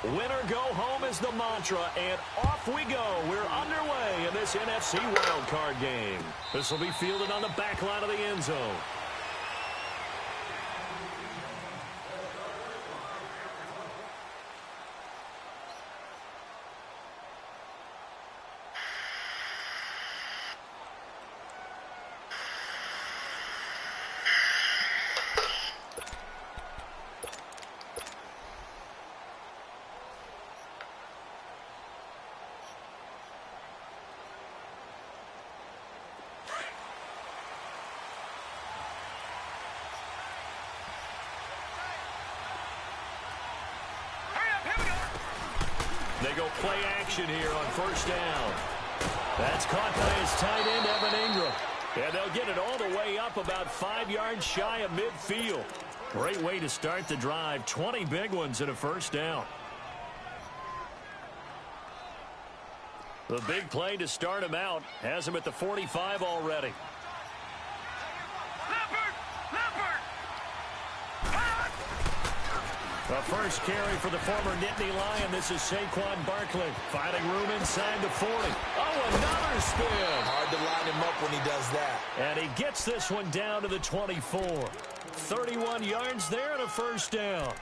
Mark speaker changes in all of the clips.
Speaker 1: Winner go home is the mantra, and off we go. We're underway in this NFC wildcard game. This will be fielded on the back line of the end zone. They go play action here on first down. That's caught by his tight end, Evan Ingram. And they'll get it all the way up about 5 yards shy of midfield. Great way to start the drive. 20 big ones and a first down. The big play to start him out has him at the 45 already. The first carry for the former Nittany Lion. This is Saquon Barkley. Finding room inside the 40. Oh, another spin.
Speaker 2: Hard to line him up when he does that.
Speaker 1: And he gets this one down to the 24. 31 yards there and a first down.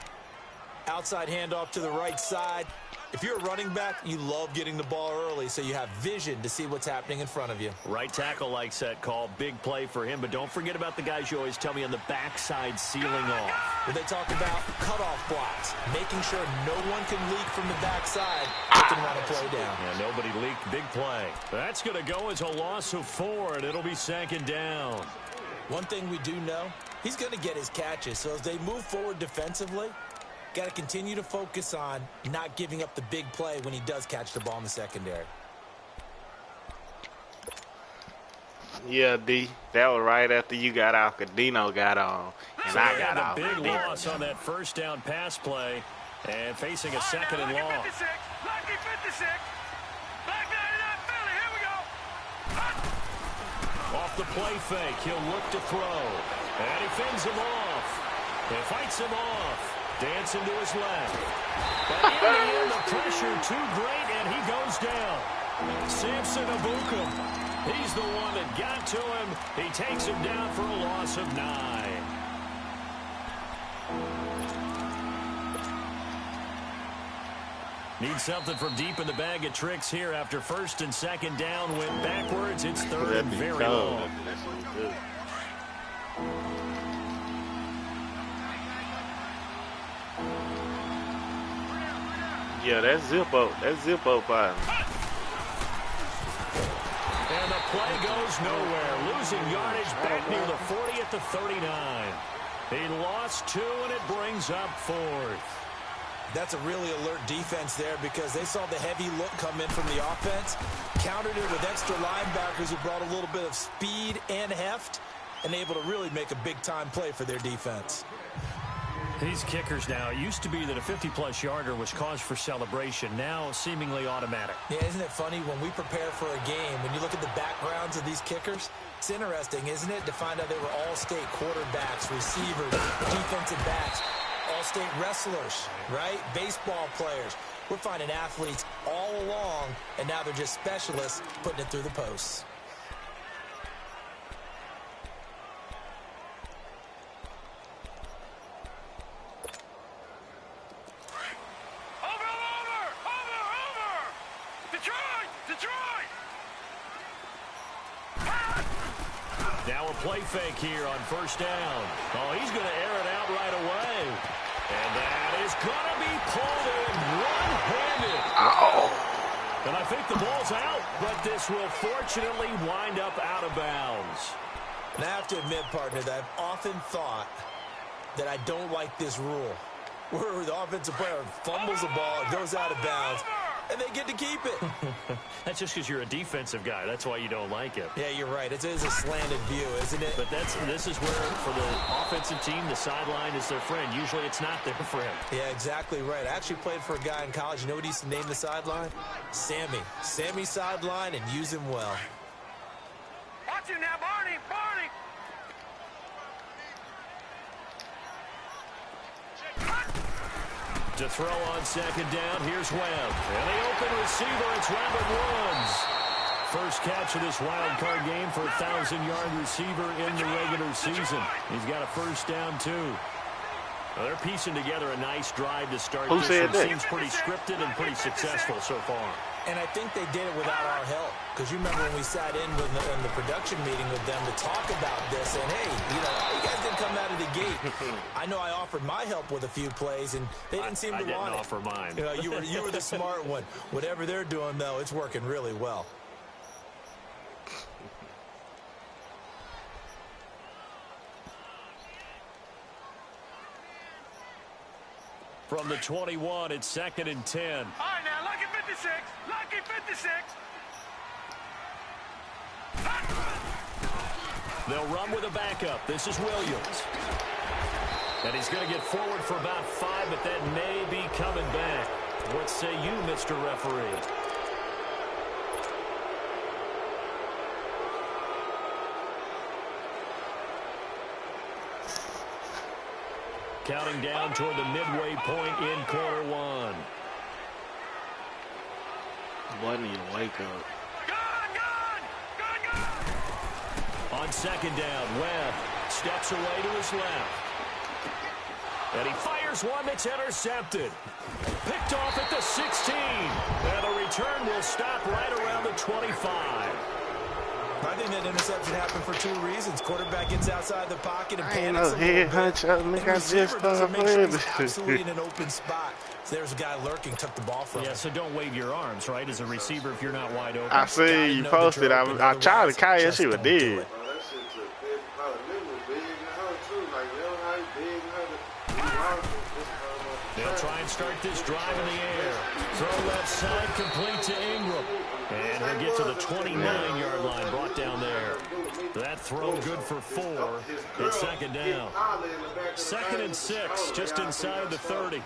Speaker 2: Outside handoff to the right side. If you're a running back, you love getting the ball early so you have vision to see what's happening in front of you.
Speaker 1: Right tackle likes that call. Big play for him. But don't forget about the guys you always tell me on the backside sealing off.
Speaker 2: When they talk about cutoff blocks, making sure no one can leak from the backside, they can run a play down.
Speaker 1: Yeah, nobody leaked. Big play. That's going to go as a loss of 4, and it'll be second down.
Speaker 2: One thing we do know, he's going to get his catches. So as they move forward defensively, got to continue to focus on not giving up the big play when he does catch the ball in the secondary.
Speaker 3: Yeah, D. That was right after you got off, because Dino got on, and I got off.
Speaker 1: Big loss on that first down pass play, and facing a second and long. Off the play fake, he'll look to throw, and he fends him off. He fights him off. Dancing to his left. But in the end, the pressure too great, and he goes down. Samson Abukum. He's the one that got to him. He takes him down for a loss of 9. Need something from deep in the bag of tricks here after first and second down went backwards. It's third and very long.
Speaker 3: Yeah, that's Zippo. That's Zippo fine.
Speaker 1: And the play goes nowhere. Losing yardage back near the 40 at the 39. He lost 2, and it brings up 4th.
Speaker 2: That's a really alert defense there because they saw the heavy look come in from the offense, countered it with extra linebackers who brought a little bit of speed and heft, and able to really make a big-time play for their defense.
Speaker 1: These kickers now, it used to be that a 50-plus yarder was cause for celebration. Now, seemingly automatic.
Speaker 2: Yeah, isn't it funny when we prepare for a game, when you look at the backgrounds of these kickers, it's interesting, isn't it, to find out they were all-state quarterbacks, receivers, defensive backs, all-state wrestlers, right? Baseball players. We're finding athletes all along, and now they're just specialists putting it through the posts.
Speaker 1: Now a play fake here on first down. Oh, he's going to air it out right away. And that is going to be pulled in one-handed. And I think the ball's out, but this will fortunately wind up out of bounds.
Speaker 2: And I have to admit, partner, that I've often thought that I don't like this rule, where the offensive player fumbles the ball, it goes out of bounds, and they get to keep it.
Speaker 1: That's just because you're a defensive guy. That's why you don't like it.
Speaker 2: Yeah, you're right. It is a slanted view, isn't it?
Speaker 1: But this is where, for the offensive team, the sideline is their friend. Usually it's not their friend.
Speaker 2: Yeah, exactly right. I actually played for a guy in college. You know what he used to name the sideline? Sammy. Sammy sideline, and use him well.
Speaker 4: Watch him now, Barney! Barney!
Speaker 1: To throw on second down, here's Webb. And the open receiver, it's Robert Woods. First catch of this wild card game for a 1,000-yard receiver in the regular season. He's got a first down, too. Well, they're piecing together a nice drive to start this. It seems pretty scripted and pretty successful so far.
Speaker 2: And I think they did it without our help. Because you remember when we sat in the production meeting with them to talk about this. And, hey, you guys didn't come out of the gate. I know I offered my help with a few plays, and they didn't seem to want it.
Speaker 1: I didn't offer mine.
Speaker 2: You were the smart one. Whatever they're doing, though, it's working really well.
Speaker 1: From the 21, it's 2nd and 10.
Speaker 4: All right, now, lucky 56. Lucky 56.
Speaker 1: They'll run with a backup. This is Williams. And he's going to get forward for about 5, but that may be coming back. What say you, Mr. Referee? Counting down toward the midway point in quarter one.
Speaker 3: Boy, I need to wake up.
Speaker 1: On second down, Webb steps away to his left. And he fires one that's intercepted. Picked off at the 16. And the return will stop right around the 25.
Speaker 2: I think that interception happened for 2 reasons. Quarterback gets outside the pocket and panics a
Speaker 3: head hunch up,
Speaker 2: and
Speaker 3: nigga. I just
Speaker 2: absolutely in an open spot. So there's a guy lurking, took the ball from him.
Speaker 1: Yeah, so don't wave your arms, right, as a receiver if you're not wide open.
Speaker 3: I see you posted. I tried to catch that shit with dead.
Speaker 1: They'll try and start this drive in the air. Throw left side, complete to Ingram. And he'll get to the 29-yard line, brought down there. That throw good for 4. It's second down. 2nd and 6, just inside the 30.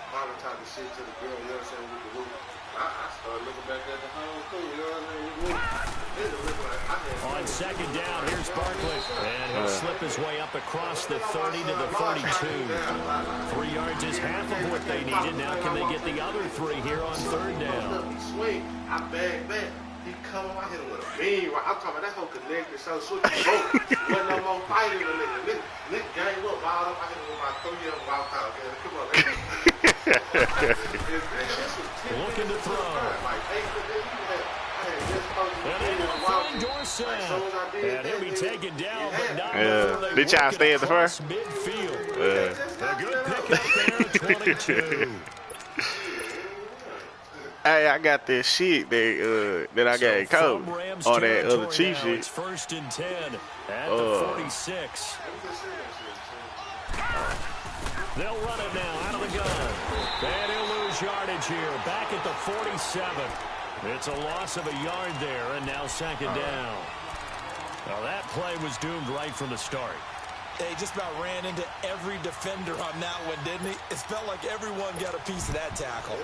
Speaker 1: On second down, here's Barkley. And he'll slip his way up across the 30 to the 32. 3 yards is half of what they needed. Now can they get the other 3 here on third down?
Speaker 5: I bag back. He come on, I hit him with a beam. I'm talking about that whole connected, so switch broke. Wasn't no more fighting the nigga. Nigga game up, ball up. I hit him with my 3-year wild card. Come on,
Speaker 1: Looking to throw. And he'll be taken down, but not before they
Speaker 3: did y'all stay at the first?
Speaker 1: Midfield. A good pick up there, 22.
Speaker 3: Hey, I got this shit that I got coach on that other Chief shit.
Speaker 1: It's 1st and 10 at the 46. They'll run it now out of the gun. And he'll lose yardage here. Back at the 47. It's a loss of a yard there, and now second down. Well, that play was doomed right from the start.
Speaker 2: They just about ran into every defender on that one, didn't he? It felt like everyone got a piece of that tackle.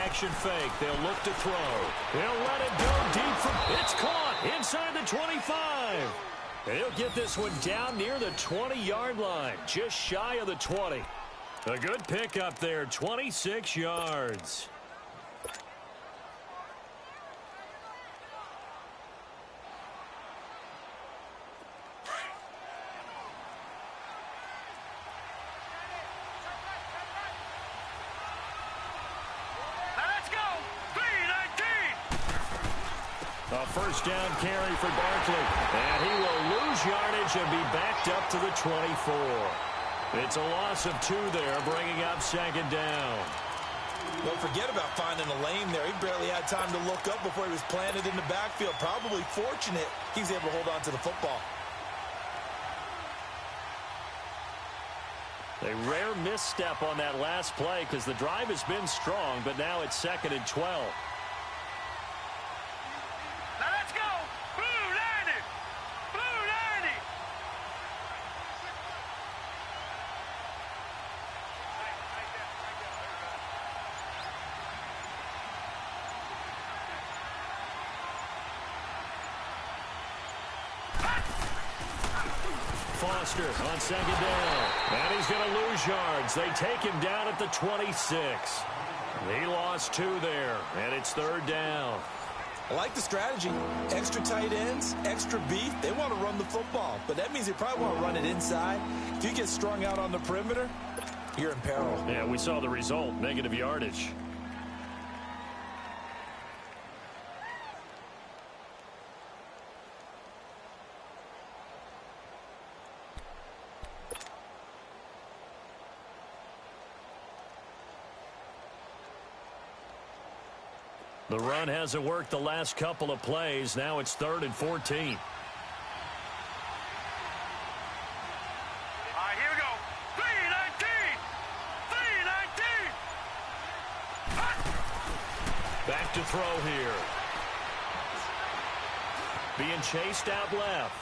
Speaker 1: Action fake. They'll look to throw. They'll let it go deep from. It's caught inside the 25. They'll get this one down near the 20-yard line, just shy of the 20. A good pickup there, 26 yards. A first down carry for Barkley. And he will lose yardage and be backed up to the 24. It's a loss of 2 there, bringing up second down.
Speaker 2: Don't forget about finding a lane there. He barely had time to look up before he was planted in the backfield. Probably fortunate he's able to hold on to the football.
Speaker 1: A rare misstep on that last play because the drive has been strong, but now it's 2nd and 12. Foster on second down. And he's going to lose yards. They take him down at the 26. He lost 2 there, and it's third down.
Speaker 2: I like the strategy. Extra tight ends, extra beef. They want to run the football, but that means they probably want to run it inside. If you get strung out on the perimeter, you're in peril.
Speaker 1: Yeah, we saw the result, negative yardage. The run hasn't worked the last couple of plays. Now it's 3rd and 14.
Speaker 4: All right, here we go. 3-19. 3-19.
Speaker 1: Back to throw here. Being chased out left.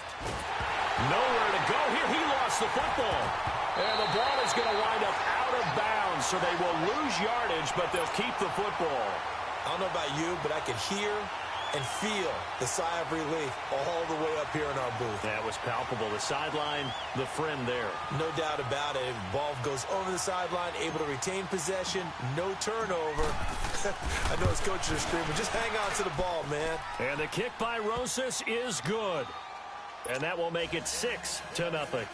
Speaker 1: Nowhere to go here. He lost the football. And the ball is going to wind up out of bounds, so they will lose yardage, but they'll keep the football.
Speaker 2: I don't know about you, but I could hear and feel the sigh of relief all the way up here in our booth.
Speaker 1: That was palpable. The sideline, the friend there.
Speaker 2: No doubt about it. Ball goes over the sideline, able to retain possession, no turnover. I know his coaches are screaming, just hang on to the ball, man.
Speaker 1: And the kick by Rosas is good. And that will make it 6-0.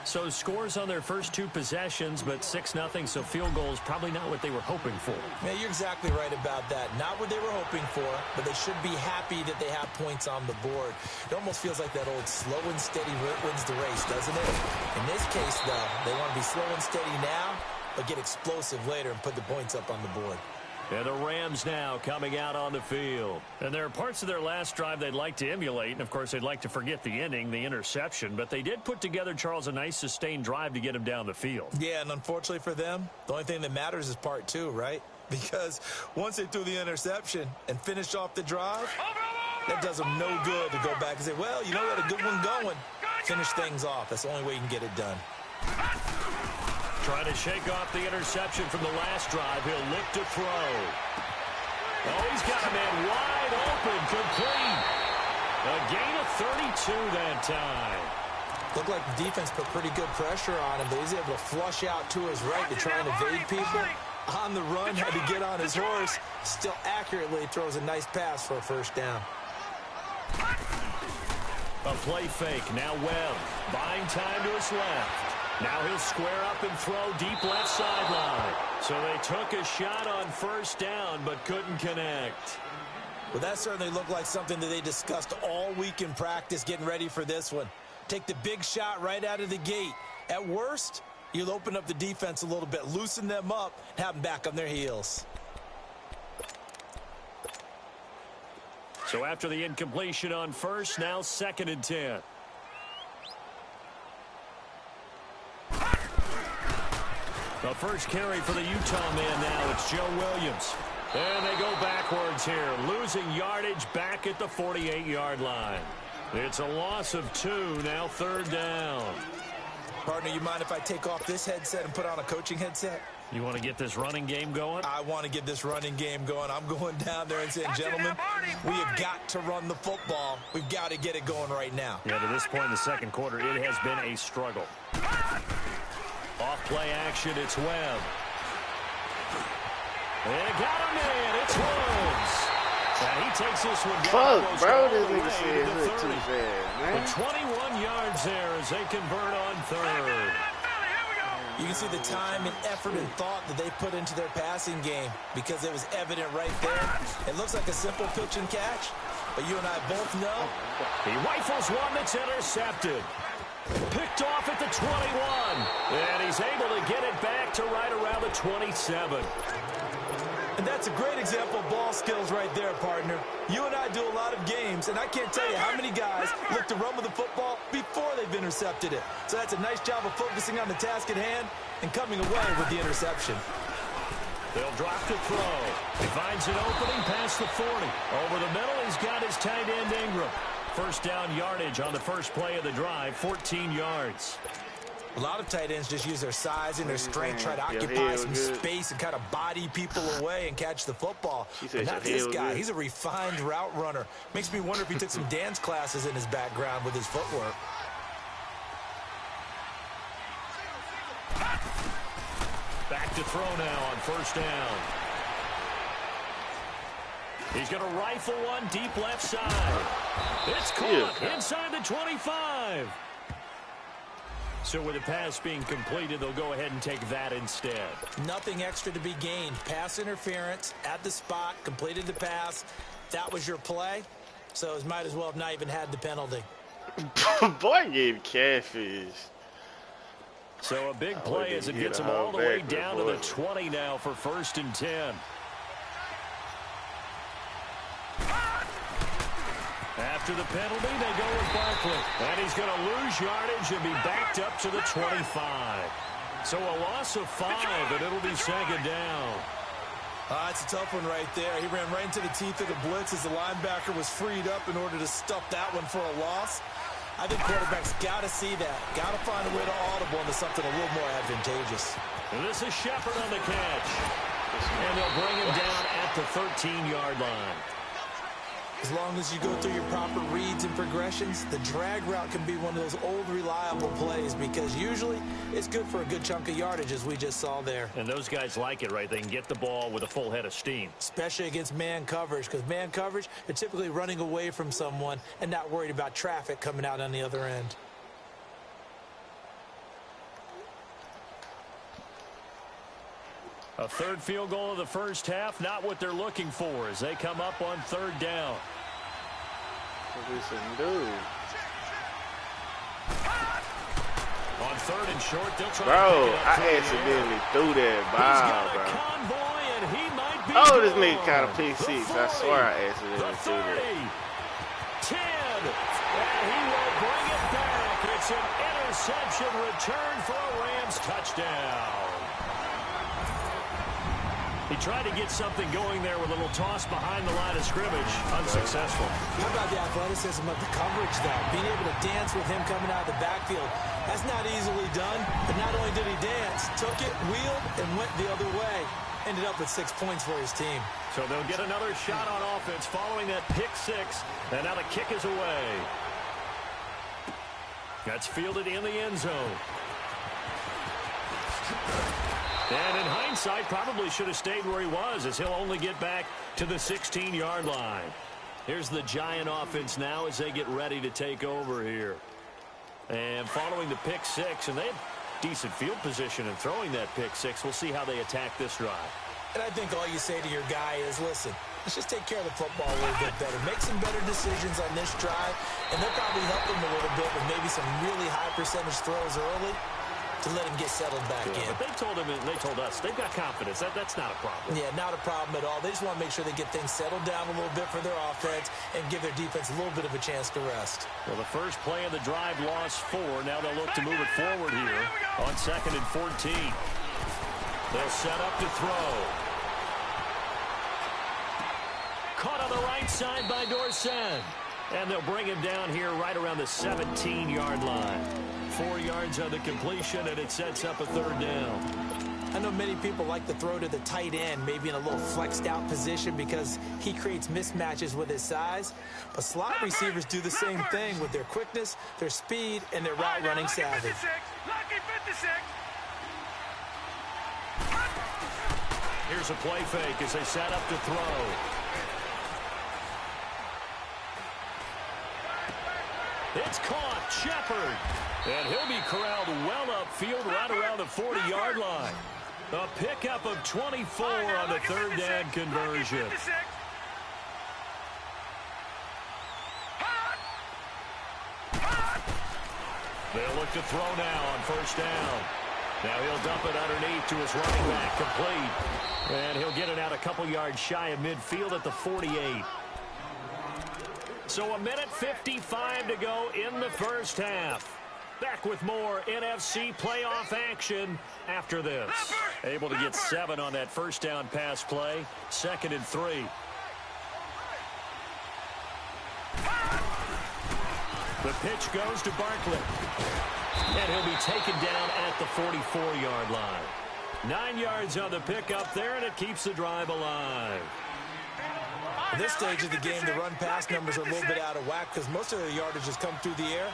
Speaker 1: So scores on their first 2 possessions, but 6-0, so field goals probably not what they were hoping for.
Speaker 2: Man, you're exactly right about that. Not what they were hoping for, but they should be happy that they have points on the board. It almost feels like that old slow and steady wins the race, doesn't it? In this case, though, they want to be slow and steady now, but get explosive later and put the points up on the board.
Speaker 1: And the Rams now coming out on the field. And there are parts of their last drive they'd like to emulate. And, of course, they'd like to forget the ending, the interception. But they did put together, Charles, a nice sustained drive to get him down the field.
Speaker 2: Yeah, and unfortunately for them, the only thing that matters is part 2, right? Because once they threw the interception and finished off the drive, that does them no good to go back and say, well, you know, we had a good one going. Finish things off. That's the only way you can get it done.
Speaker 1: Trying to shake off the interception from the last drive. He'll look to throw. Oh, he's got a man wide open, complete. A gain of 32 that time.
Speaker 2: Looked like the defense put pretty good pressure on him, but he's able to flush out to his right to try and evade people. On the run, had to get on his horse. Still accurately throws a nice pass for a first down.
Speaker 1: A play fake. Now Webb buying time to his left. Now he'll square up and throw deep left sideline. So they took a shot on first down but couldn't connect.
Speaker 2: Well, that certainly looked like something that they discussed all week in practice getting ready for this one. Take the big shot right out of the gate. At worst, you'll open up the defense a little bit, loosen them up, and have them back on their heels.
Speaker 1: So after the incompletion on first, now 2nd and 10. The first carry for the Utah man now. It's Joe Williams. And they go backwards here, losing yardage back at the 48-yard line. It's a loss of 2, now 3rd down.
Speaker 2: Partner, you mind if I take off this headset and put on a coaching headset?
Speaker 1: You want to get this running game going?
Speaker 2: I want to get this running game going. I'm going down there and saying, gentlemen, we have got to run the football. We've got to get it going right now.
Speaker 1: Yeah, to this point in the second quarter, it has been a struggle. Off play action, it's Webb. And got him in, it's Woods. And he takes this one down.
Speaker 3: Fuck, bro, this nigga said hood too fast, man.
Speaker 1: But 21 yards there as they convert on 3rd.
Speaker 2: You can see the time and effort and thought that they put into their passing game because it was evident right there. It looks like a simple pitch and catch, but you and I both know.
Speaker 1: He rifles one that's intercepted. Picked off at the 21. And he's able to get it back to right around the 27.
Speaker 2: And that's a great example of ball skills right there, partner. You and I do a lot of games, and I can't tell you how many guys look to run with the football before they've intercepted it. So that's a nice job of focusing on the task at hand and coming away with the interception.
Speaker 1: They'll drop to throw. He finds an opening past the 40. Over the middle, he's got his tight end Ingram. First down yardage on the first play of the drive, 14 yards.
Speaker 2: A lot of tight ends just use their size and their strength, try to occupy some space and kind of body people away and catch the football. But not this guy. He's a refined route runner. Makes me wonder if he took some dance classes in his background with his footwork.
Speaker 1: to throw now on first down. He's going to rifle one deep left side. It's caught inside the 25. So with the pass being completed, they'll go ahead and take that instead.
Speaker 2: Nothing extra to be gained. Pass interference at the spot, completed the pass. That was your play, so it might as well have not even had the penalty.
Speaker 3: Boy, getting catfish.
Speaker 1: So a big play as it gets them all the way down to the 20 now for 1st and 10. After the penalty, they go with Barkley. And he's going to lose yardage and be backed up to the 25. So a loss of 5, and it'll be 2nd down.
Speaker 2: It's a tough one right there. He ran right into the teeth of the blitz as the linebacker was freed up in order to stuff that one for a loss. I think quarterbacks got to see that. Got to find a way to audible into something a little more advantageous.
Speaker 1: And this is Shepard on the catch. And they'll bring him down at the 13-yard line.
Speaker 2: As long as you go through your proper reads and progressions, the drag route can be one of those old reliable plays because usually it's good for a good chunk of yardage as we just saw there.
Speaker 1: And those guys like it, right? They can get the ball with a full head of steam.
Speaker 2: Especially against man coverage, because man coverage, they're typically running away from someone and not worried about traffic coming out on the other end.
Speaker 1: A third field goal of the first half, not what they're looking for as they come up on 3rd down.
Speaker 3: What we should do?
Speaker 1: On 3rd and short, they'll try
Speaker 3: Bro,
Speaker 1: to pick it up.
Speaker 3: I accidentally threw that ball, bro.
Speaker 1: Convoy, and he might be
Speaker 3: This
Speaker 1: gone.
Speaker 3: nigga caught a P6. I swear I accidentally threw that.
Speaker 1: 10, and he will bring it back. It's an interception return for a Rams touchdown. He tried to get something going there with a little toss behind the line of scrimmage. Unsuccessful.
Speaker 2: How about the athleticism of the coverage, though? Being able to dance with him coming out of the backfield. That's not easily done. But not only did he dance, took it, wheeled, and went the other way. Ended up with 6 points for his team.
Speaker 1: So they'll get another shot on offense following that pick 6. And now the kick is away. That's fielded in the end zone. And in hindsight, probably should have stayed where he was as he'll only get back to the 16-yard line. Here's the Giant offense now as they get ready to take over here. And following the pick 6, and they have decent field position in throwing that pick 6. We'll see how they attack this drive.
Speaker 2: And I think all you say to your guy is, listen, let's just take care of the football a little bit better. Make some better decisions on this drive, and they'll probably help him a little bit with maybe some really high percentage throws early to let him get settled back in.
Speaker 1: But they told him, and they told us, they've got confidence. That's not a problem.
Speaker 2: Yeah, not a problem at all. They just want to make sure they get things settled down a little bit for their offense and give their defense a little bit of a chance to rest.
Speaker 1: Well, the first play of the drive lost 4. Now they'll look to move it forward here on 2nd and 14. They'll set up to throw. Caught on the right side by Dorsett. And they'll bring him down here right around the 17-yard line. 4 yards on the completion, and it sets up a 3rd down.
Speaker 2: I know many people like to throw to the tight end, maybe in a little flexed out position because he creates mismatches with his size. But slot receivers do the same thing with their quickness, their speed, and their route running savvy.
Speaker 1: Here's a play fake as they set up to throw. It's caught, Shepard. And he'll be corralled well upfield right around the 40-yard line. A pickup of 24 on the 3rd down conversion. They'll look to throw now on 1st down. Now he'll dump it underneath to his running back, complete. And he'll get it out a couple yards shy of midfield at the 48. So 1:55 to go in the first half. Back with more NFC playoff action after this. Able to get 7 on that first down pass play. 2nd and 3. The pitch goes to Barkley. And he'll be taken down at the 44-yard line. 9 yards on the pickup there, and it keeps the drive alive.
Speaker 2: At this stage of the game, the run-pass numbers are a little bit out of whack because most of the yardage has come through the air.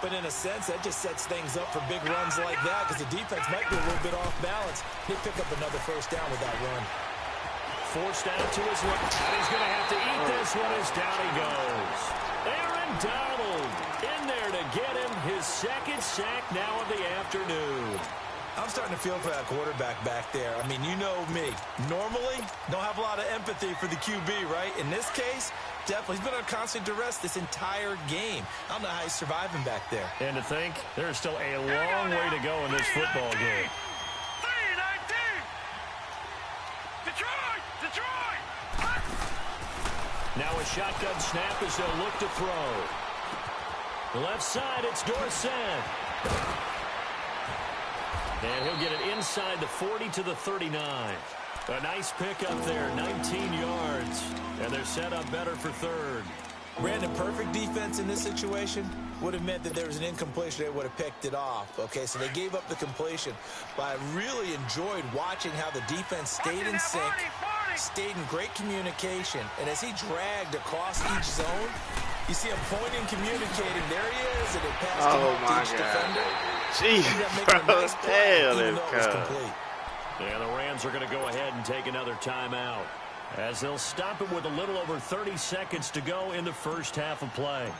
Speaker 2: But in a sense, that just sets things up for big runs like that because the defense might be a little bit off balance. They pick up another first down with that run.
Speaker 1: Forced out to his left. And he's going to have to eat this one as down he goes. Aaron Donald in there to get him his second sack now of the afternoon.
Speaker 2: I'm starting to feel for that quarterback back there. I mean, you know me. Normally, don't have a lot of empathy for the QB, right? In this case, definitely. He's been on constant duress this entire game. I don't know how he's surviving back there.
Speaker 1: And to think, there's still a long way to go in this football game.
Speaker 4: 3-19. Detroit!
Speaker 1: Now a shotgun snap as they'll look to throw. The left side, it's Dorsett. And he'll get it inside the 40 to the 39. A nice pickup there, 19 yards. And they're set up better for third.
Speaker 2: Brandon, perfect defense in this situation would have meant that there was an incompletion. They would have picked it off. Okay, so they gave up the completion. But I really enjoyed watching how the defense stayed in sync, stayed in great communication. And as he dragged across each zone, you see him pointing, communicating. There he is, and it passed him up to each defender.
Speaker 3: Jeez, bro, hell is
Speaker 2: complete.
Speaker 1: Yeah, the Rams are going to go ahead and take another timeout as they'll stop it with a little over 30 seconds to go in the first half of play.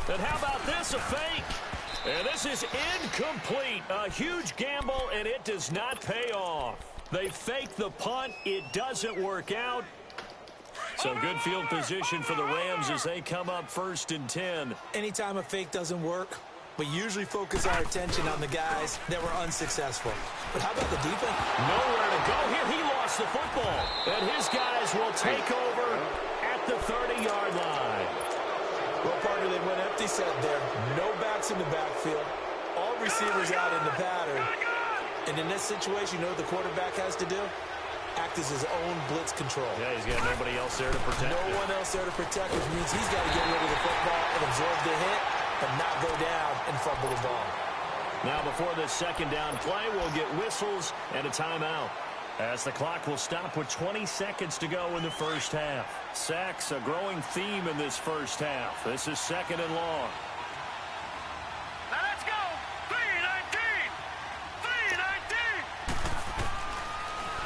Speaker 1: And how about this, a fake? And this is incomplete. A huge gamble, and it does not pay off. They fake the punt. It doesn't work out. So good field position for the Rams as they come up 1st and 10.
Speaker 2: Anytime a fake doesn't work, we usually focus our attention on the guys that were unsuccessful. But how about the defense?
Speaker 1: Nowhere to go here. He lost the football. And his guys will take over at the 30-yard line.
Speaker 2: Well, partner, they went empty set there. No backs in the backfield. All receivers out in the pattern. And in this situation, you know what the quarterback has to do? Act as his own blitz control.
Speaker 1: Yeah, he's got nobody else there to protect him.
Speaker 2: No one else there to protect, which means he's got to get rid of the football and absorb the hit, but not go down and fumble the ball.
Speaker 1: Now before this second down play, we'll get whistles and a timeout, as the clock will stop with 20 seconds to go in the first half. Sacks, a growing theme in this first half. This is 2nd and long.
Speaker 4: Now let's go. 3-19. 3-19.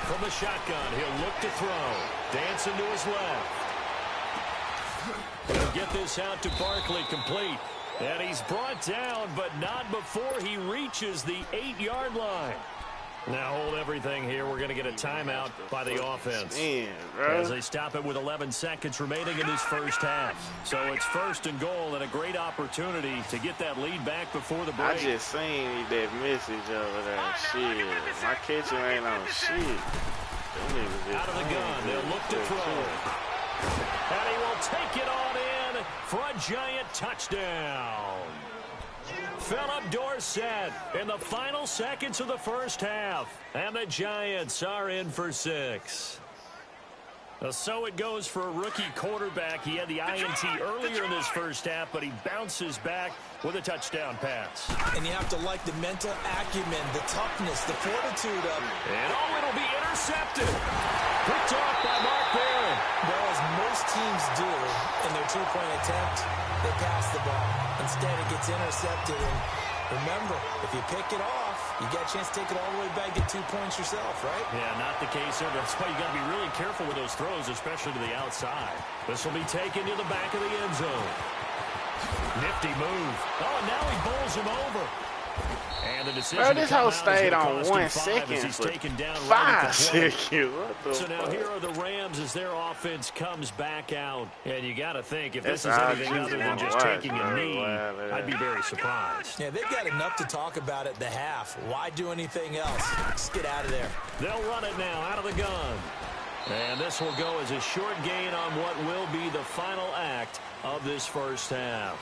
Speaker 1: From the shotgun, he'll look to throw. Dancing to his left. He'll get this out to Barkley, complete. And he's brought down, but not before he reaches the 8-yard line. Now hold everything here. We're going to get a timeout by the offense.
Speaker 3: Man,
Speaker 1: as they stop it with 11 seconds remaining in this first half. So it's 1st and goal and a great opportunity to get that lead back before the break.
Speaker 3: I just seen that message over there. Shit. My catcher ain't on shit.
Speaker 1: Out of the gun. They'll look to throw. And he will take it on in for a giant touchdown. Philip Dorsett in the final seconds of the first half. And the Giants are in for 6. So it goes for a rookie quarterback. He had the INT earlier in this first half, but he bounces back with a touchdown pass.
Speaker 2: And you have to like the mental acumen, the toughness, the fortitude of it.
Speaker 1: And it'll be intercepted. Picked off by Mark Barron.
Speaker 2: Well, as most teams do in their two-point attempt, they pass the ball. Instead, it gets intercepted. And remember, if you pick it off, you got a chance to take it all the way back, get 2 points yourself, right?
Speaker 1: Yeah, not the case there. That's why you got to be really careful with those throws, especially to the outside. This will be taken to the back of the end zone. Nifty move. Oh, and now he bowls him over. And the decision.
Speaker 3: Bro, this whole stayed on 1 second.
Speaker 1: He's taken down
Speaker 3: 5 seconds. What the
Speaker 1: So now
Speaker 3: fuck?
Speaker 1: here are the Rams as their offense comes back out. And you got to think, if
Speaker 3: That's
Speaker 1: this is
Speaker 3: all
Speaker 1: anything
Speaker 3: you
Speaker 1: other than
Speaker 3: wanna
Speaker 1: just
Speaker 3: watch,
Speaker 1: taking a
Speaker 3: bro.
Speaker 1: knee,
Speaker 3: Wow,
Speaker 1: I'd be very surprised.
Speaker 2: Yeah, they've got enough to talk about at the half. Why do anything else? Just get out of there.
Speaker 1: They'll run it now out of the gun. And this will go as a short gain on what will be the final act of this first half.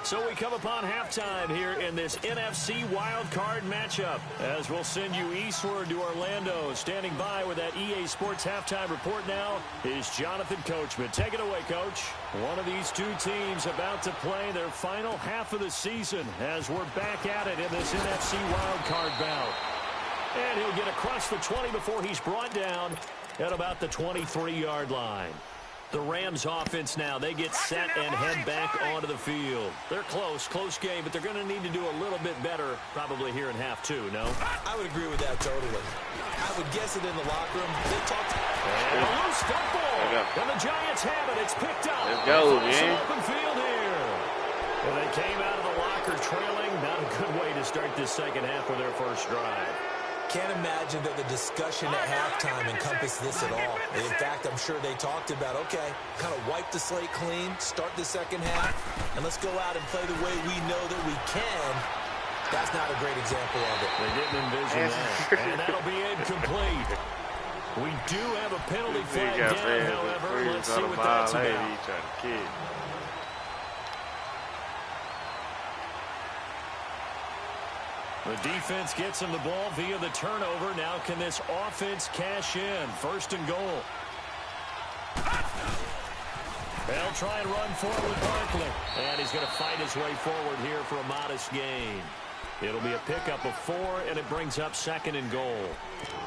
Speaker 1: So we come upon halftime here in this NFC wildcard matchup, as we'll send you eastward to Orlando. Standing by with that EA Sports halftime report now is Jonathan Coachman. Take it away, Coach. One of these two teams about to play their final half of the season as we're back at it in this NFC wildcard bout. And he'll get across the 20 before he's brought down at about the 23-yard line. The Rams offense now, they get set and head back onto the field. They're close game, but they're going to need to do a little bit better probably here in half two, no?
Speaker 2: I would agree with that totally. I would guess it in the locker room. They talked.
Speaker 1: And a loose football. And the Giants have it. It's picked up.
Speaker 3: Let's go, man.
Speaker 1: Open field here. Well, they came out of the locker trailing. Not a good way to start this second half with their first drive.
Speaker 2: Can't imagine that the discussion at halftime encompassed this at all. In fact, I'm sure they talked about, okay, kind of wipe the slate clean, start the second half, and let's go out and play the way we know that we can. That's not a great example of it.
Speaker 1: They didn't envision that. And that'll be incomplete. We do have a penalty flag down, however. Let's see what that's about. The defense gets him the ball via the turnover. Now can this offense cash in? First and goal. They'll try and run forward with Barkley. And he's going to fight his way forward here for a modest gain. It'll be a pickup of 4, and it brings up second and goal.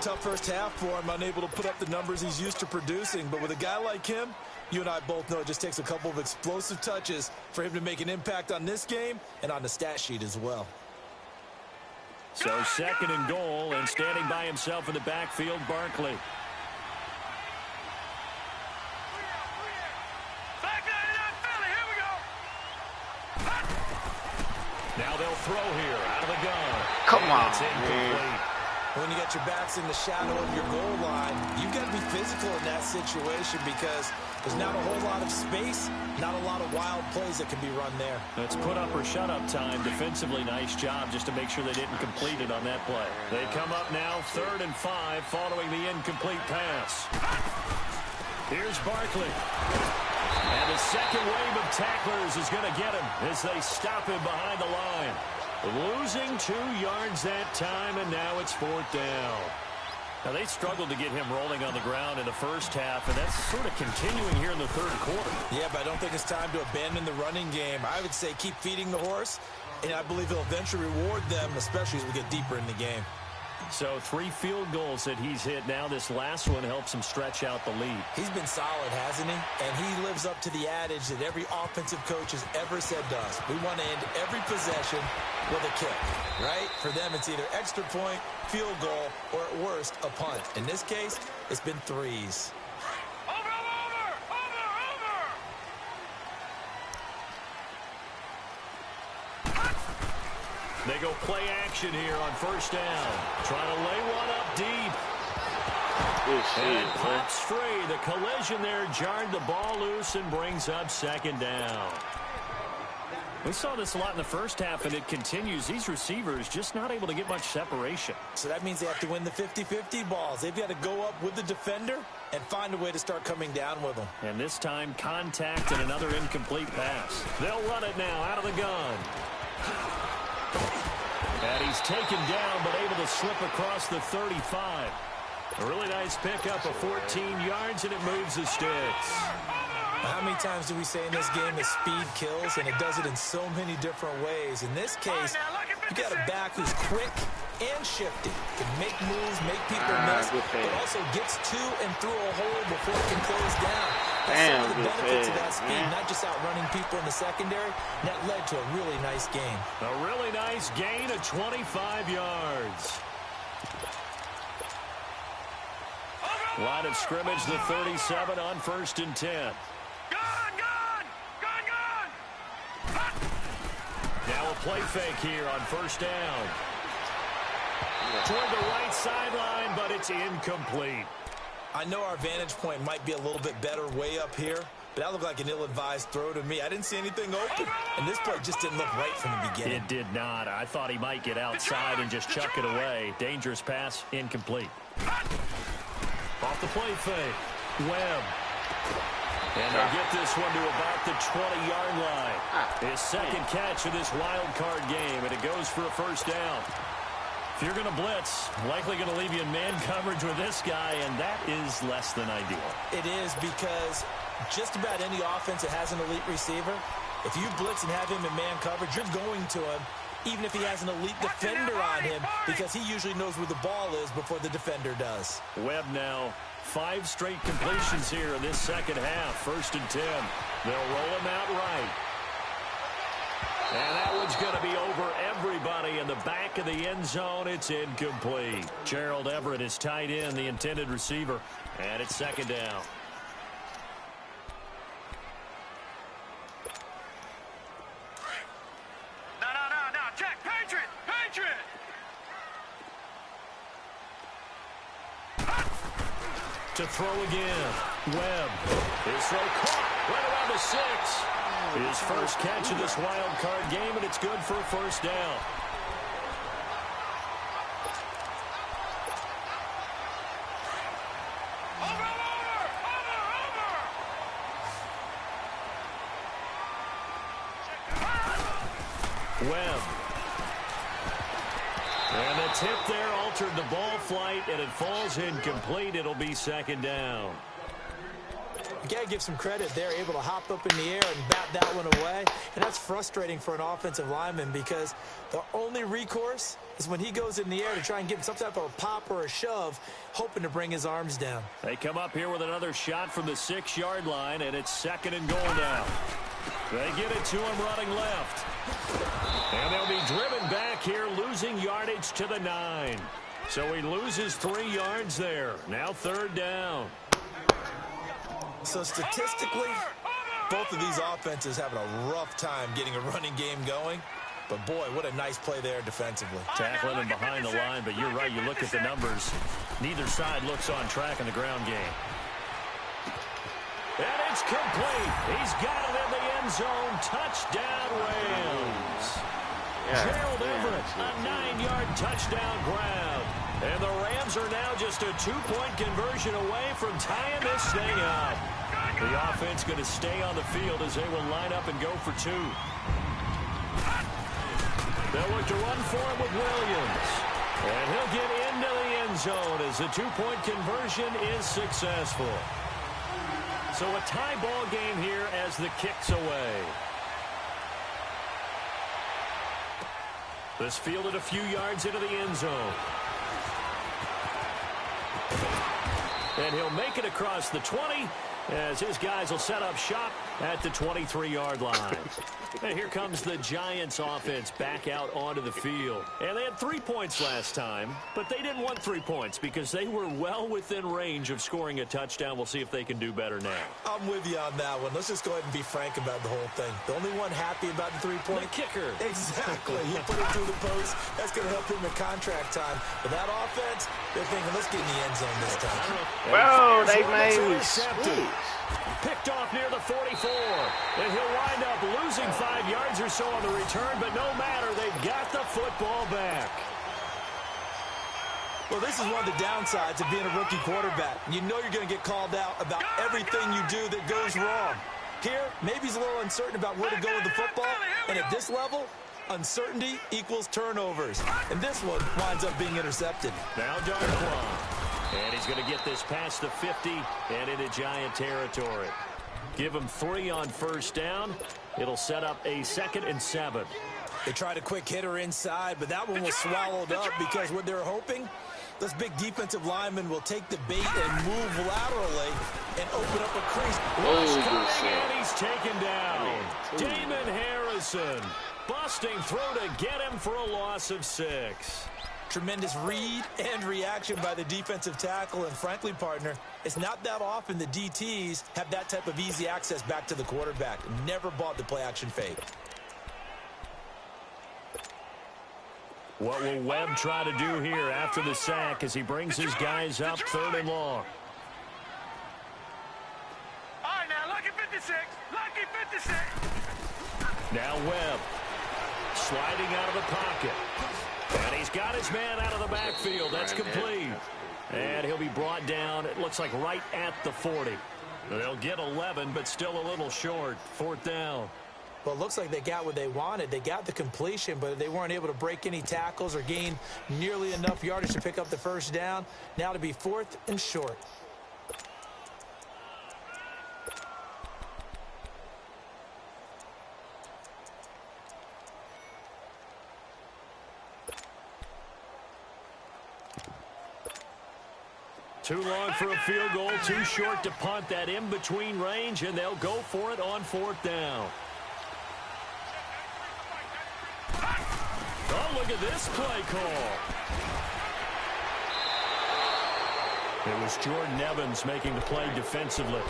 Speaker 2: Tough first half for him, unable to put up the numbers he's used to producing. But with a guy like him, you and I both know it just takes a couple of explosive touches for him to make an impact on this game and on the stat sheet as well.
Speaker 1: So second and goal, and standing by himself in the backfield, Barkley. Now they'll throw here out of the gun.
Speaker 3: Come on,
Speaker 1: man.
Speaker 2: When you got your backs in the shadow of your goal line, you've got to be physical in that situation because there's not a whole lot of space, not a lot of wild plays that can be run there.
Speaker 1: That's put up or shut up time. Defensively, nice job just to make sure they didn't complete it on that play. They come up now 3rd and 5 following the incomplete pass. Here's Barkley. And the second wave of tacklers is going to get him as they stop him behind the line. Losing 2 yards that time, and now it's 4th down. Now, they struggled to get him rolling on the ground in the first half, and that's sort of continuing here in the third quarter.
Speaker 2: Yeah, but I don't think it's time to abandon the running game. I would say keep feeding the horse, and I believe he'll eventually reward them, especially as we get deeper in the game.
Speaker 1: So 3 field goals that he's hit now. This last one helps him stretch out the lead.
Speaker 2: He's been solid, hasn't he? And he lives up to the adage that every offensive coach has ever said to us. We want to end every possession with a kick, right? For them, it's either extra point, field goal, or at worst, a punt. In this case, it's been 3s.
Speaker 1: They go play action here on first down. Trying to lay one up deep. And pops free. The collision there jarred the ball loose and brings up second down. We saw this a lot in the first half, and it continues. These receivers just not able to get much separation.
Speaker 2: So that means they have to win the 50-50 balls. They've got to go up with the defender and find a way to start coming down with them.
Speaker 1: And this time, contact and another incomplete pass. They'll run it now out of the gun. And he's taken down, but able to slip across the 35. A really nice pickup of 14 yards, and it moves the sticks.
Speaker 2: How many times do we say in this game that speed kills, and it does it in so many different ways? In this case, you got a back who's quick and shifty, can make moves, make people miss, but also gets to and through a hole before it can close down. That's some of the benefits of that speed, not just outrunning people in the secondary. And that led to a really nice gain.
Speaker 1: A really nice gain of 25 yards. Line of scrimmage, the 37 on 1st and 10. Now a play fake here on first down. Toward the right sideline, but it's incomplete.
Speaker 2: I know our vantage point might be a little bit better way up here, but that looked like an ill-advised throw to me. I didn't see anything open, and this play just didn't look right from the beginning.
Speaker 1: It did not. I thought he might get outside and just chuck it away. Dangerous pass, incomplete. Off the play fake, Webb. And they'll get this one to about the 20-yard line. His second catch of this wild card game, and it goes for a first down. If you're going to blitz, likely going to leave you in man coverage with this guy, and that is less than ideal.
Speaker 2: It is, because just about any offense that has an elite receiver, if you blitz and have him in man coverage, you're going to him, even if he has an elite defender on him, because he usually knows where the ball is before the defender does.
Speaker 1: Webb now, 5 straight completions here in this second half. 1st and 10. They'll roll him out right. And that one's going to be over everybody in the back of the end zone. It's incomplete. Gerald Everett is tight end, the intended receiver. And it's 2nd down.
Speaker 4: No. Check. Patriot.
Speaker 1: To throw again. Webb. His throw caught right around the 6. His first catch of this wild card game, and it's good for a 1st down.
Speaker 4: Over.
Speaker 1: Webb. And the tip there altered the ball flight, and it falls incomplete. It'll be 2nd down.
Speaker 2: You got to give some credit. They're able to hop up in the air and bat that one away. And that's frustrating for an offensive lineman because the only recourse is when he goes in the air to try and get some type of a pop or a shove, hoping to bring his arms down.
Speaker 1: They come up here with another shot from the 6-yard line, and it's 2nd and goal now. They get it to him running left. And they'll be driven back here, losing yardage to the 9. So he loses 3 yards there. Now 3rd down.
Speaker 2: So statistically, both of these offenses having a rough time getting a running game going. But, boy, what a nice play there defensively.
Speaker 1: Tackling him behind the line, but you're right. You look at the numbers. Neither side looks on track in the ground game. And it's complete. He's got it in the end zone. Touchdown, Rams. Gerald Everett, a 9-yard touchdown grab. And the Rams are now just a 2-point conversion away from tying this thing up. The offense going to stay on the field as they will line up and go for 2. They'll look to run for him with Williams. And he'll get into the end zone as the 2-point conversion is successful. So a tie ball game here as the kick's away. This fielded a few yards into the end zone. And he'll make it across the 20 as his guys will set up shop at the 23-yard line. And here comes the Giants offense back out onto the field. And they had 3 points last time, but they didn't want 3 points because they were well within range of scoring a touchdown. We'll see if they can do better now.
Speaker 2: I'm with you on that one. Let's just go ahead and be frank about the whole thing. The only one happy about the 3-point?
Speaker 1: The kicker.
Speaker 2: Exactly. He put it through the post. That's going to help him in contract time. But that offense, they're thinking, let's get in the end zone this time.
Speaker 3: Whoa, they made me squeeze.
Speaker 1: Picked off near the 44. And he'll wind up losing 5 yards or so on the return, but no matter, they've got the football back.
Speaker 2: Well, this is one of the downsides of being a rookie quarterback. You know you're going to get called out about everything you do that goes wrong. Here, maybe he's a little uncertain about where to go with the football, and at this level, uncertainty equals turnovers. And this one winds up being intercepted.
Speaker 1: Now Darquan. And he's going to get this past the 50 and into Giant territory. Give him 3 on 1st down. It'll set up a 2nd and 7.
Speaker 2: They tried a quick hitter inside, but that one was swallowed up because what they're hoping, this big defensive lineman will take the bait and move laterally and open up a crease.
Speaker 1: Rush coming, and he's taken down. Damon Harrison busting through to get him for a loss of 6.
Speaker 2: Tremendous read and reaction by the defensive tackle, and frankly, partner, it's not that often the DTs have that type of easy access back to the quarterback. Never bought the play-action fake.
Speaker 1: What will Webb try to do here after the sack as he brings his guys up 3rd and long?
Speaker 4: All right, now, lucky 56. Lucky 56.
Speaker 1: Now Webb sliding out of the pocket. And he's got his man out of the backfield. That's complete. And he'll be brought down, it looks like, right at the 40. They'll get 11, but still a little short. 4th down.
Speaker 2: Well, it looks like they got what they wanted. They got the completion, but they weren't able to break any tackles or gain nearly enough yardage to pick up the 1st down. Now to be 4th and short.
Speaker 1: Too long for a field goal, too short to punt. That in-between range, and they'll go for it on 4th down. Oh, look at this play call. It was Jordan Evans making the play defensively.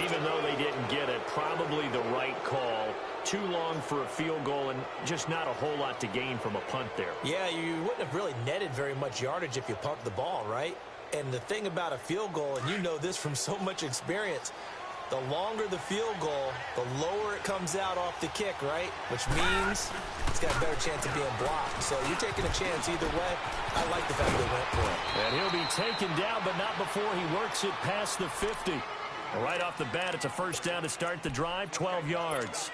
Speaker 1: Even though they didn't get it, probably the right call. Too long for a field goal and just not a whole lot to gain from a punt there.
Speaker 2: Yeah, you wouldn't have really netted very much yardage if you pumped the ball, right? And the thing about a field goal, and you know this from so much experience, the longer the field goal, the lower it comes out off the kick, right? Which means it's got a better chance of being blocked. So you're taking a chance either way. I like the fact they went for it.
Speaker 1: And he'll be taken down, but not before he works it past the 50. Right off the bat, it's a 1st down to start the drive, 12 yards.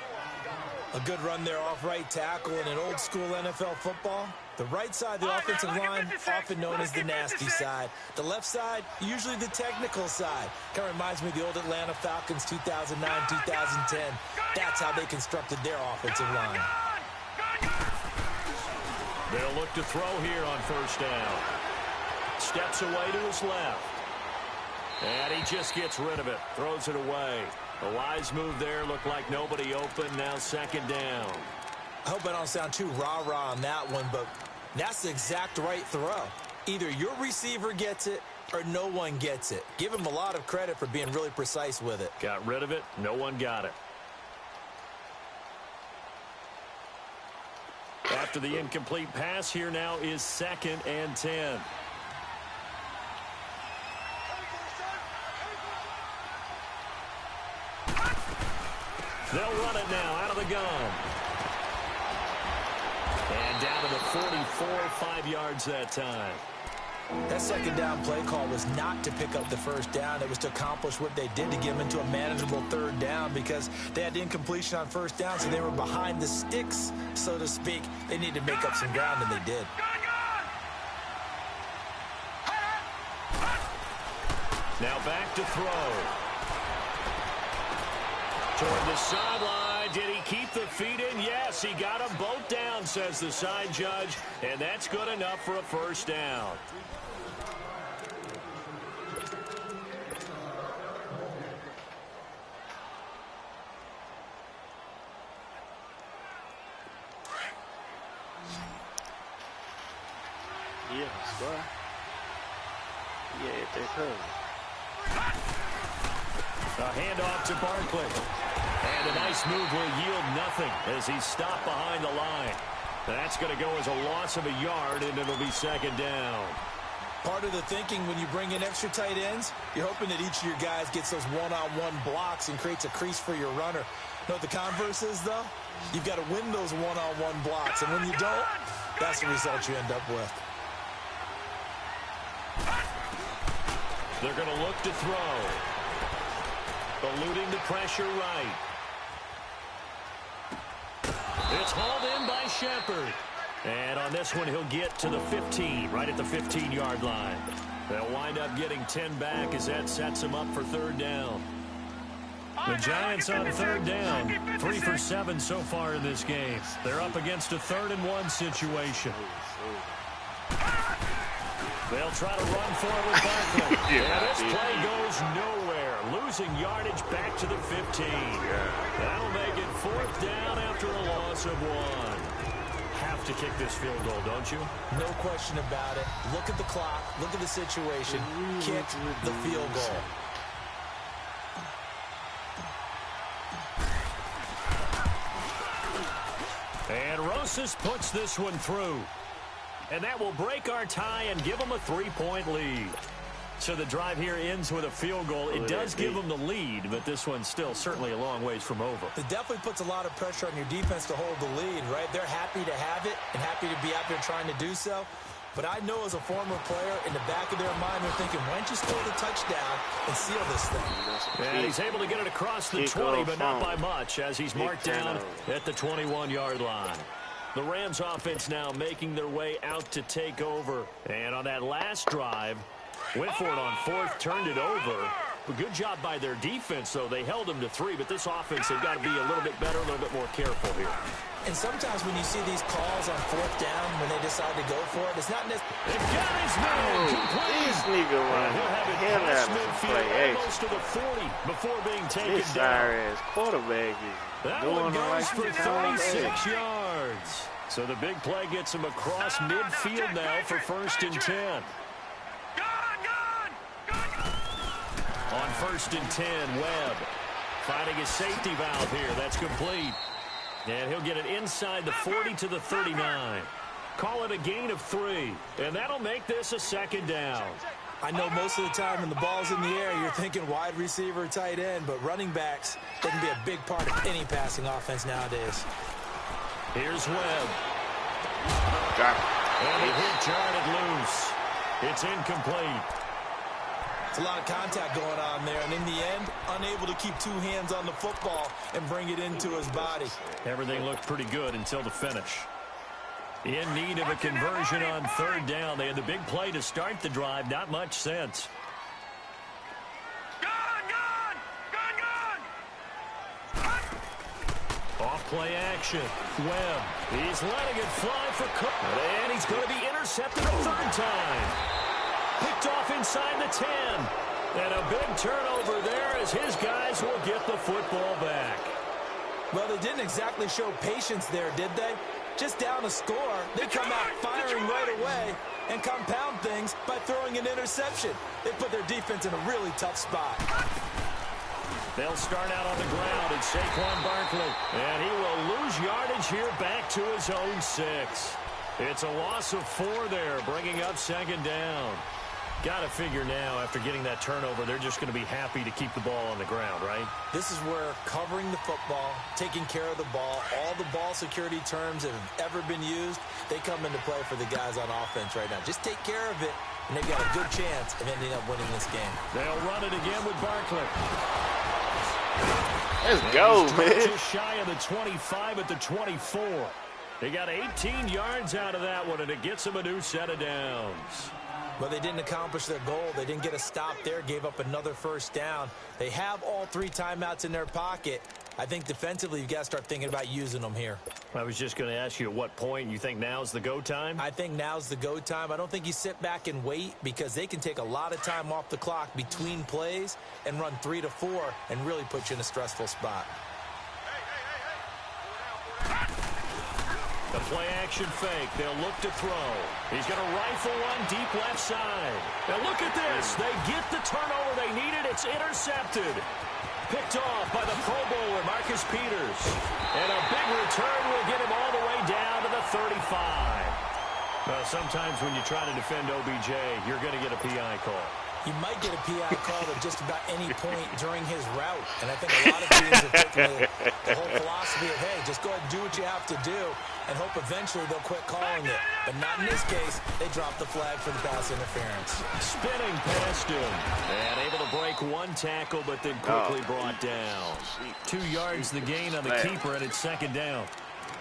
Speaker 2: A good run there off right tackle in an old-school NFL football. The right side of the offensive line, often known as the nasty side. The left side, usually the technical side. Kind of reminds me of the old Atlanta Falcons 2009, 2010. That's how they constructed their offensive line.
Speaker 1: They'll look to throw here on 1st down. Steps away to his left. And he just gets rid of it. Throws it away. A wise move there. Looked like nobody open. Now 2nd down.
Speaker 2: I hope I don't sound too rah-rah on that one, but that's the exact right throw. Either your receiver gets it or no one gets it. Give him a lot of credit for being really precise with it.
Speaker 1: Got rid of it. No one got it. After the incomplete pass, here now is 2nd and 10. They'll run it now out of the gun. And down to the 44, 5 yards that time.
Speaker 2: That 2nd down play call was not to pick up the 1st down. It was to accomplish what they did to get them into a manageable 3rd down because they had incompletion on 1st down, so they were behind the sticks, so to speak. They needed to make up some ground, and they did.
Speaker 1: Now back to throw. Toward the sideline. Did he keep the feet in? Yes, he got them both down, says the side judge. And that's good enough for a 1st down.
Speaker 3: Yes, boy. Yeah, they could.
Speaker 1: A handoff to Barkley. And a nice move will yield nothing as he's stopped behind the line. That's going to go as a loss of a yard, and it'll be 2nd down.
Speaker 2: Part of the thinking when you bring in extra tight ends, you're hoping that each of your guys gets those one-on-one blocks and creates a crease for your runner. You know what the converse is, though? You've got to win those one-on-one blocks, and when you don't, that's the result you end up with.
Speaker 1: They're going to look to throw. Eluding the pressure right. It's hauled in by Shepard. And on this one, he'll get to the 15, right at the 15-yard line. They'll wind up getting 10 back as that sets him up for 3rd down. The Giants on 3rd down, 3 for 7 so far in this game. They're up against a 3rd and 1 situation. They'll try to run for it with Barkley. And this play goes nowhere. Losing yardage back to the 15. That'll make it 4th down after a loss of 1. Have to kick this field goal, don't you?
Speaker 2: No question about it. Look at the clock. Look at the situation. Kick the field goal.
Speaker 1: And Rosas puts this one through. And that will break our tie and give them a 3-point lead. So the drive here ends with a field goal. It does give them the lead, but this one's still certainly a long ways from over.
Speaker 2: It definitely puts a lot of pressure on your defense to hold the lead, right? They're happy to have it and happy to be out there trying to do so. But I know as a former player, in the back of their mind, they're thinking, why don't you score the touchdown and seal this thing?
Speaker 1: And he's able to get it across the 20, but not by much, as he's marked down at the 21-yard line. The Rams offense now making their way out to take over. And on that last drive, went for it on 4th, turned it over. A good job by their defense, though. They held them to 3, but this offense, they've got to be a little bit better, a little bit more careful here.
Speaker 2: And sometimes when you see these calls on 4th down, when they decide to go for it, it's not necessarily...
Speaker 1: They've got his man
Speaker 3: This nigga running the hell out of some play action.
Speaker 1: To the 40 before being taken
Speaker 3: This
Speaker 1: down.
Speaker 3: sorry-ass quarterback is
Speaker 1: That
Speaker 3: doing
Speaker 1: one
Speaker 3: it like
Speaker 1: goes for
Speaker 3: he's doing
Speaker 1: 36 yards. So the big play gets him across midfield now for 1st and 10. On 1st and 10, Webb finding his safety valve here. That's complete. And he'll get it inside the 40 to the 39. Call it a gain of 3. And that'll make this a 2nd down.
Speaker 2: I know most of the time when the ball's in the air, you're thinking wide receiver, tight end, but running backs, they can be a big part of any passing offense nowadays.
Speaker 1: Here's Webb.
Speaker 3: Got it.
Speaker 1: And he hit jarred loose. It's incomplete.
Speaker 2: It's a lot of contact going on there, and in the end, unable to keep 2 hands on the football and bring it into his body.
Speaker 1: Everything looked pretty good until the finish. In need of a conversion on 3rd down. They had the big play to start the drive. Not much sense. Off-play action. Webb. He's letting it fly for Cook. And he's going to be intercepted a 3rd time. Picked off inside the 10. And a big turnover there as his guys will get the football back.
Speaker 2: Well, they didn't exactly show patience there, did they? Just down a score, they come out firing right away and compound things by throwing an interception. They put their defense in a really tough spot.
Speaker 1: They'll start out on the ground. It's Saquon Barkley. And he will lose yardage here back to his own 6. It's a loss of 4 there, bringing up 2nd down. Got to figure now, after getting that turnover, they're just going to be happy to keep the ball on the ground, right?
Speaker 2: This is where covering the football, taking care of the ball, all the ball security terms that have ever been used, they come into play for the guys on offense right now. Just take care of it, and they've got a good chance of ending up winning this game.
Speaker 1: They'll run it again with Barkley.
Speaker 3: Let's go, man.
Speaker 1: Just shy of the 25 at the 24. They got 18 yards out of that one, and it gets them a new set of downs.
Speaker 2: But they didn't accomplish their goal. They didn't get a stop there, gave up another 1st down. They have all 3 timeouts in their pocket. I think defensively, you've got to start thinking about using them here.
Speaker 1: I was just going to ask you at what point you think now's the go time?
Speaker 2: I think now's the go time. I don't think you sit back and wait because they can take a lot of time off the clock between plays and run 3 to 4 and really put you in a stressful spot.
Speaker 1: The play-action fake. They'll look to throw. He's going to rifle one deep left side. Now look at this. They get the turnover they needed. It's intercepted. Picked off by the Pro Bowler, Marcus Peters. And a big return will get him all the way down to the 35. Sometimes when you try to defend OBJ, you're going to get a PI call.
Speaker 2: You might get a PI call at just about any point during his route. And I think a lot of teams have taken the whole philosophy of, hey, just go ahead and do what you have to do and hope eventually they'll quit calling it. But not in this case. They dropped the flag for the pass interference.
Speaker 1: Spinning past him. And able to break 1 tackle, but then quickly brought down. 2 yards the gain on the keeper, and it's 2nd down.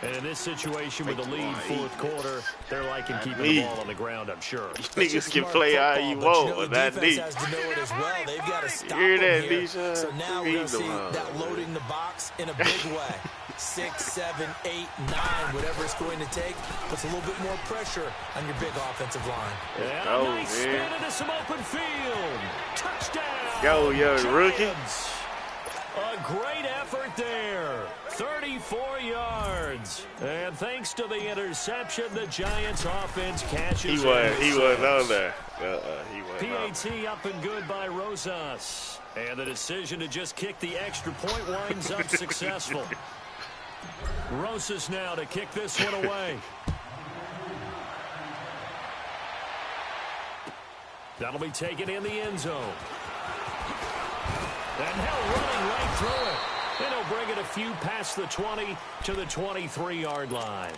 Speaker 1: And in this situation with the lead 4th quarter, they're liking keeping the ball on the ground, I'm sure.
Speaker 3: Niggas can play how you want, but that
Speaker 2: defense
Speaker 3: deep.
Speaker 2: has to know it as well. They've got to stop
Speaker 3: Hear that,
Speaker 2: here.
Speaker 3: Nisha?
Speaker 2: So now we're going to see that loading the box in a big way. 6, 7, 8, 9, whatever it's going to take, puts a little bit more pressure on your big offensive line.
Speaker 1: And a nice spin into some open field. Touchdown.
Speaker 3: Go, young rookie.
Speaker 1: A great effort there. 34 yards. And thanks to the interception, the Giants offense catches
Speaker 3: He wasn't on there. He wasn't on
Speaker 1: PAT up and good by Rosas. And the decision to just kick the extra point winds up successful. Rosas now to kick this one away. That'll be taken in the end zone. And Hill running right through it. And he'll bring it a few past the 20 to the 23-yard line.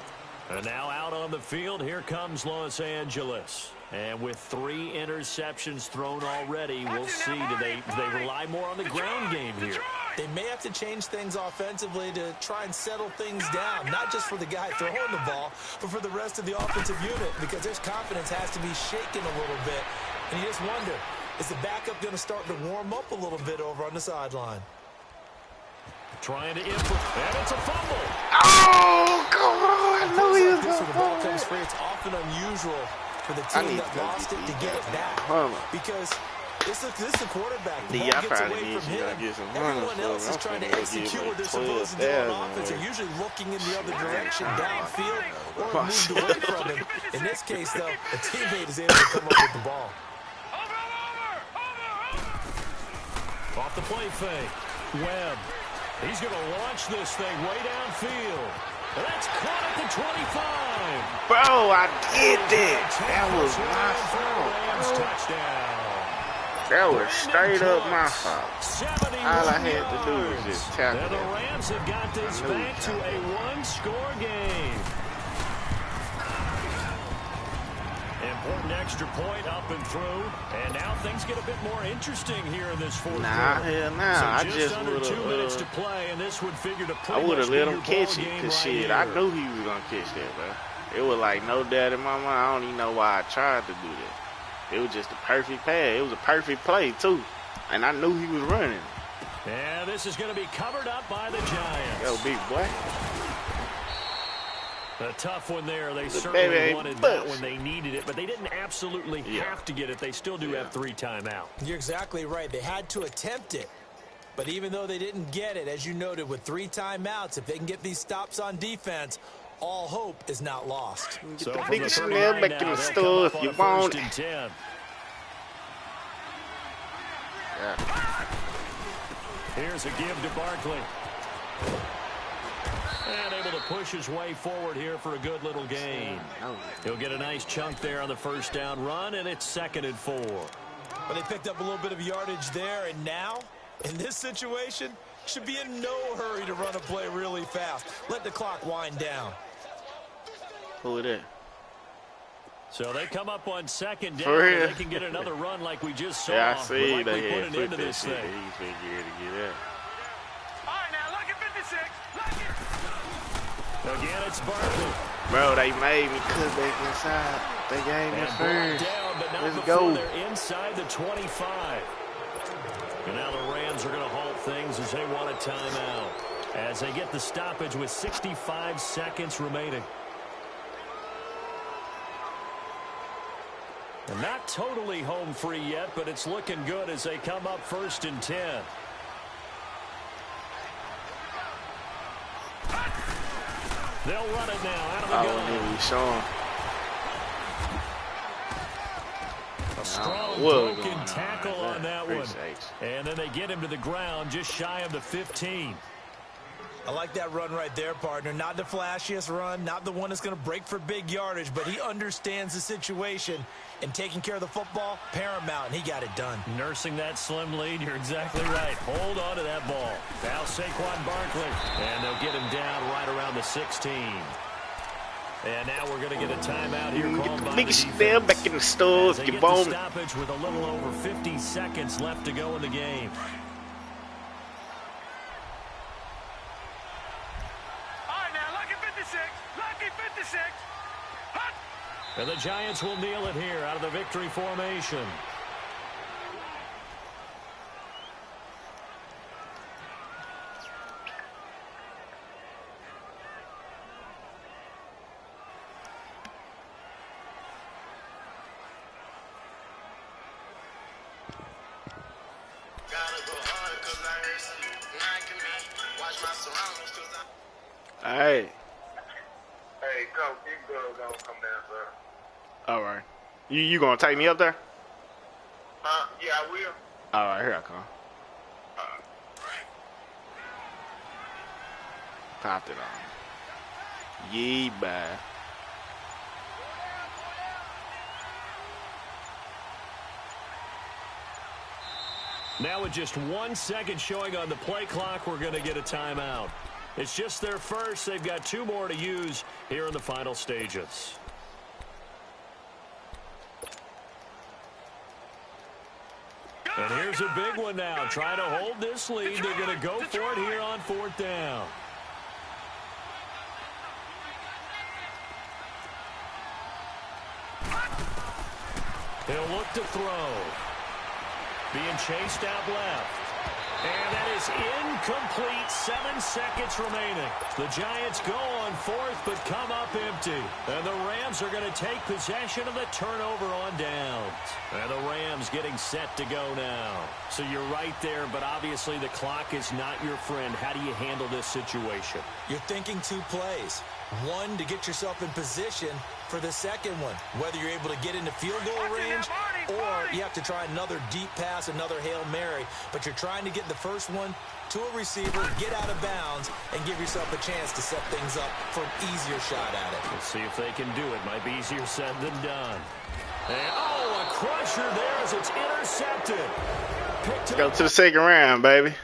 Speaker 1: And now out on the field, here comes Los Angeles. And with 3 interceptions thrown already, we'll see. Do they rely more on the ground game here?
Speaker 2: They may have to change things offensively to try and settle things down, not just for the guy throwing the ball, but for the rest of the offensive unit, because their confidence has to be shaken a little bit. And you just wonder, is the backup going to start to warm up a little bit over on the sideline?
Speaker 1: Trying to implement, and it's a fumble.
Speaker 3: Oh, come on. I know he was
Speaker 2: This where the ball comes free. It's often unusual for for the team that lost it to get it back. Because this is a quarterback. The ball gets away from him. Everyone else is trying to execute what they're supposed to do on offense. They're usually looking in the other direction, downfield, or moved away from him. In this case, though, a teammate is able to come up with the ball.
Speaker 1: Off the play fake. Webb. He's going to launch this thing way downfield. And that's caught at the 25.
Speaker 3: Bro, I did that. That was my fault.
Speaker 1: Touchdown.
Speaker 3: That was straight up my fault. All I had to do was just tackle it.
Speaker 1: And the Rams have got this back to a one-score game. Important extra point up and through. And now things get a bit more interesting here in this fourth quarter.
Speaker 3: Hell nah.
Speaker 1: So
Speaker 3: I just
Speaker 1: under 2 minutes to play, and this would figure to
Speaker 3: I would have let him catch it, because shit, I knew he was going to catch that, bro. It was like no doubt in my mind. I don't even know why I tried to do that. It was just a perfect pass. It was a perfect play, too. And I knew he was running.
Speaker 1: And this is going to be covered up by the Giants.
Speaker 3: Yo, big boy.
Speaker 1: A tough one there. They certainly wanted that when they needed it, but they didn't absolutely have to get it. They still do have 3 timeouts.
Speaker 2: You're exactly right. They had to attempt it. But even though they didn't get it, as you noted, with 3 timeouts, if they can get these stops on defense, all hope is not lost.
Speaker 3: Get the big Chanel back in the store if you want.
Speaker 1: Here's a give to Barkley. And able to push his way forward here for a good little gain. He'll get a nice chunk there on the first down run, and it's 2nd and 4.
Speaker 2: Well, they picked up a little bit of yardage there, and now, in this situation, should be in no hurry to run a play really fast. Let the clock wind down.
Speaker 3: Who is that?
Speaker 1: So they come up on 2nd down, and they can get another run like we just saw.
Speaker 3: Yeah, I see.
Speaker 1: Like
Speaker 3: they
Speaker 1: put
Speaker 3: had
Speaker 1: it into this
Speaker 3: shit.
Speaker 1: thing.
Speaker 3: He's figured to get that.
Speaker 4: All right, now, lucky 56. Lucky.
Speaker 1: Again, it's Barkley.
Speaker 3: Bro, they made me cut back inside. They gave me first. Let's go.
Speaker 1: They're inside the 25. And now the Rams are going to halt things as they want a timeout, as they get the stoppage with 65 seconds remaining. And not totally home free yet, but it's looking good as they come up 1st and 10. They'll run it now out of the gun. A strong broken tackle on that one. And then they get him to the ground just shy of the 15.
Speaker 2: I like that run right there, partner. Not the flashiest run, not the one that's going to break for big yardage, but he understands the situation, and taking care of the football, paramount, and he got it done.
Speaker 1: Nursing that slim lead, you're exactly right. Hold on to that ball. Now Saquon Barkley, and they'll get him down right around the 16. And now we're going to get a timeout here called by the defense.
Speaker 3: Back in the store
Speaker 1: as they get the stoppage with a little over 50 seconds left to go in the game. And the Giants will kneel it here out of the victory formation.
Speaker 3: Hey.
Speaker 5: Hey, Coach, you gonna come down, sir.
Speaker 3: All right. You gonna take me up there?
Speaker 5: Yeah, I will.
Speaker 3: All right, here I come. Popped it on. Yee, bye.
Speaker 1: Now with just 1 second showing on the play clock, we're going to get a timeout. It's just their first. They've got 2 more to use here in the final stages. And here's a big one now. Trying to hold this lead. They're going to go for it here on 4th down. He'll look to throw. Being chased out left. And that is incomplete. 7 seconds remaining. The Giants go on fourth, but come up empty. And the Rams are going to take possession of the turnover on downs. And the Rams getting set to go now. So you're right there, but obviously the clock is not your friend. How do you handle this situation?
Speaker 2: You're thinking 2 plays. One, to get yourself in position for the second one, whether you're able to get into field goal range or you have to try another deep pass, another Hail Mary. But you're trying to get the first one to a receiver, get out of bounds, and give yourself a chance to set things up for an easier shot at it.
Speaker 1: Let's see if they can do it. Might be easier said than done. And, oh, a crusher there as it's intercepted.
Speaker 3: Let's go to the second round, baby.